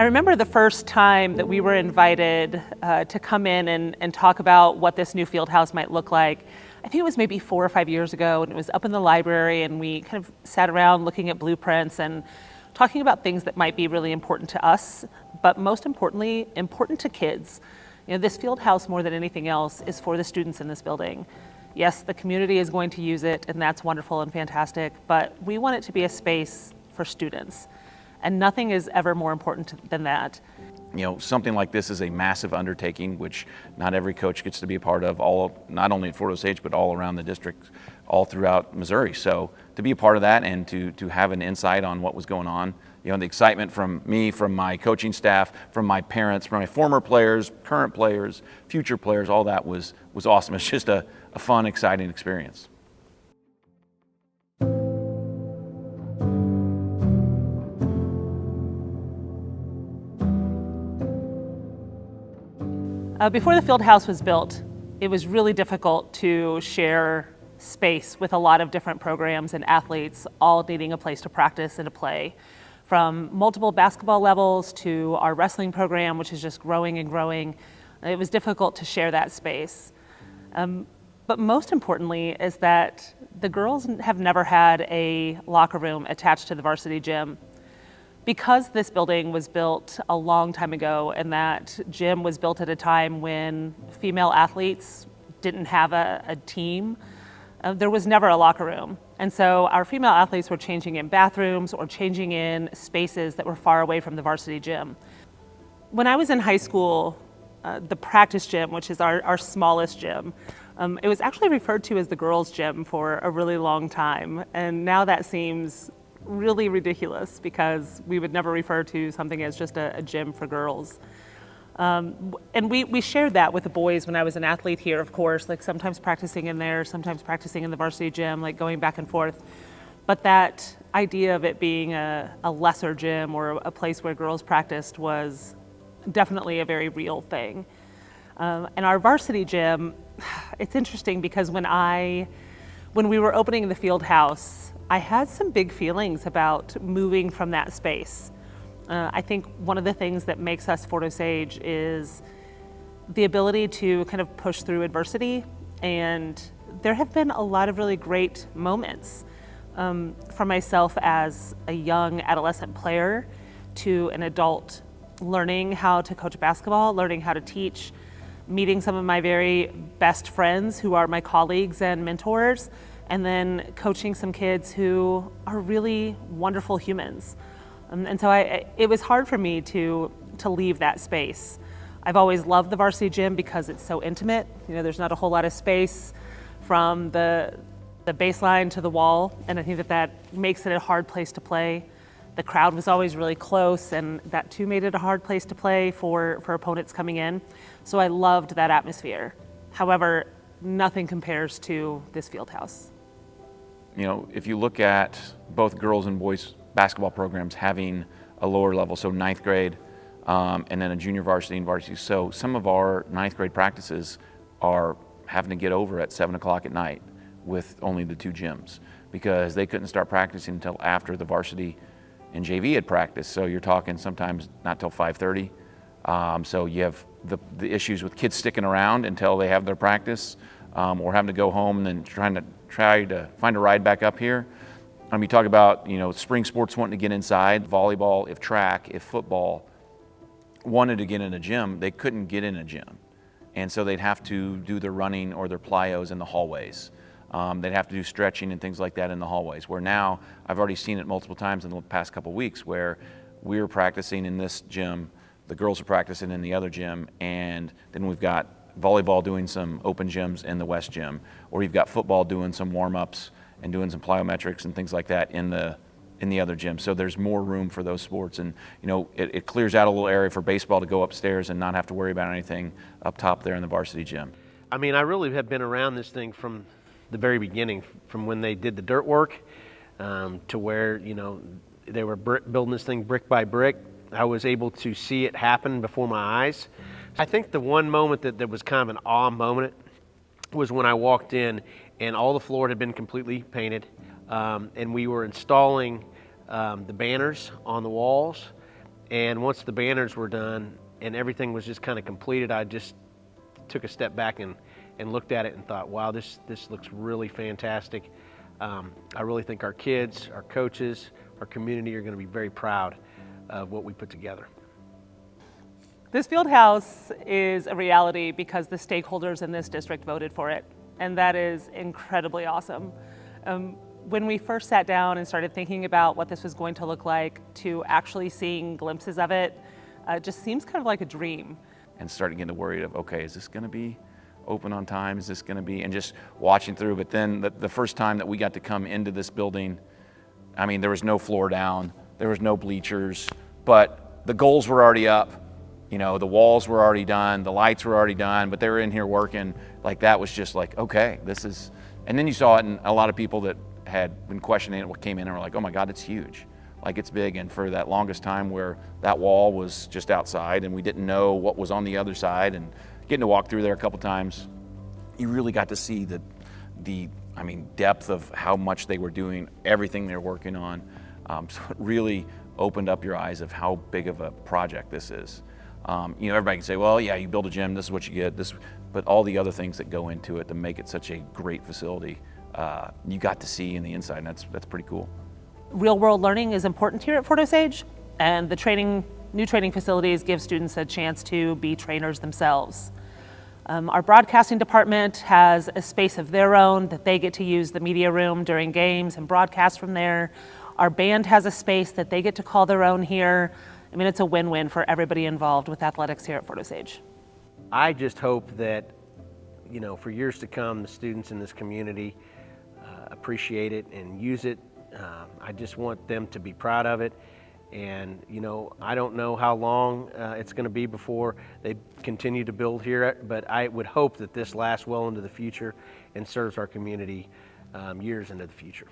I remember the first time that we were invited to come in and talk about what this new field house might look like. I think it was maybe 4 or 5 years ago, and it was up in the library, and we kind of sat around looking at blueprints and talking about things that might be really important to us, but most importantly, important to kids. You know, this field house, more than anything else, is for the students in this building. Yes, the community is going to use it, and that's wonderful and fantastic, but we want it to be a space for students. And nothing is ever more important than that. You know, something like this is a massive undertaking, which not every coach gets to be a part of, not only at Fort Osage, but all around the district, all throughout Missouri. So to be a part of that and to have an insight on what was going on, you know, the excitement from me, from my coaching staff, from my parents, from my former players, current players, future players, all that was awesome. It's just a fun, exciting experience. Before the field house was built, it was really difficult to share space with a lot of different programs and athletes, all needing a place to practice and to play. From multiple basketball levels to our wrestling program, which is just growing and growing, it was difficult to share that space. But most importantly is that the girls have never had a locker room attached to the varsity gym. Because this building was built a long time ago, and that gym was built at a time when female athletes didn't have a team, there was never a locker room. And so our female athletes were changing in bathrooms or changing in spaces that were far away from the varsity gym. When I was in high school, the practice gym, which is our smallest gym, it was actually referred to as the girls' gym for a really long time. And now that seems really ridiculous because we would never refer to something as just a gym for girls. And we shared that with the boys when I was an athlete here, of course, like sometimes practicing in there, sometimes practicing in the varsity gym, like going back and forth. But that idea of it being a lesser gym or a place where girls practiced was definitely a very real thing. And our varsity gym, it's interesting because when we were opening the field house, I had some big feelings about moving from that space. I think one of the things that makes us Fort Osage is the ability to kind of push through adversity, and there have been a lot of really great moments for myself as a young adolescent player to an adult, learning how to coach basketball, learning how to teach, meeting some of my very best friends who are my colleagues and mentors, and then coaching some kids who are really wonderful humans. And so it was hard for me to leave that space. I've always loved the varsity gym because it's so intimate. You know, there's not a whole lot of space from the baseline to the wall, and I think that makes it a hard place to play. The crowd was always really close, and that too made it a hard place to play for opponents coming in. So I loved that atmosphere. However, nothing compares to this field house. You know, if you look at both girls and boys basketball programs having a lower level, so ninth grade, and then a junior varsity and varsity. So some of our ninth grade practices are having to get over at 7 o'clock at night with only the 2 gyms because they couldn't start practicing until after the varsity and JV had practiced. So you're talking sometimes not till 5:30. So you have the issues with kids sticking around until they have their practice, or having to go home and then try to find a ride back up here. You talk about, you know, spring sports wanting to get inside, volleyball, if track, if football wanted to get in a gym, they couldn't get in a gym. And so they'd have to do their running or their plyos in the hallways. They'd have to do stretching and things like that in the hallways, where now I've already seen it multiple times in the past couple of weeks where we're practicing in this gym, the girls are practicing in the other gym, and then we've got volleyball doing some open gyms in the west gym, or you've got football doing some warm-ups and doing some plyometrics and things like that in the other gym. So there's more room for those sports, and you know, it clears out a little area for baseball to go upstairs and not have to worry about anything up top there in the varsity gym. I mean, I really have been around this thing from the very beginning, from when they did the dirt work to where, you know, they were building this thing brick by brick. I was able to see it happen before my eyes. I think the one moment that was kind of an awe moment was when I walked in and all the floor had been completely painted, and we were installing the banners on the walls, And once the banners were done and everything was just kind of completed, I just took a step back and looked at it and thought, wow, this looks really fantastic. I really think our kids, our coaches, our community are going to be very proud of what we put together. This Fieldhouse is a reality because the stakeholders in this district voted for it, and that is incredibly awesome. When we first sat down and started thinking about what this was going to look like, to actually seeing glimpses of it, just seems kind of like a dream. And starting getting worried of, okay, is this going to be open on time? Is this going to be, and just watching through. But then the first time that we got to come into this building, I mean, there was no floor down, there was no bleachers, but the goals were already up. You know, the walls were already done, the lights were already done, but they were in here working. Like, that was just like, okay, this is, and then you saw it, and a lot of people that had been questioning it, what came in and were like, oh my God, it's huge. Like, it's big. And for that longest time where that wall was just outside and we didn't know what was on the other side, and getting to walk through there a couple times, you really got to see the depth of how much they were doing, everything they're working on. So it really opened up your eyes of how big of a project this is. You know, everybody can say, well, yeah, you build a gym, this is what you get, but all the other things that go into it to make it such a great facility, you got to see in the inside, and that's pretty cool. Real world learning is important here at Fort Osage, and the new training facilities give students a chance to be trainers themselves. Our broadcasting department has a space of their own that they get to use the media room during games and broadcast from there. Our band has a space that they get to call their own here. I mean, it's a win-win for everybody involved with athletics here at Fort Osage. I just hope that, you know, for years to come, the students in this community appreciate it and use it. I just want them to be proud of it. And, you know, I don't know how long it's going to be before they continue to build here, but I would hope that this lasts well into the future and serves our community years into the future.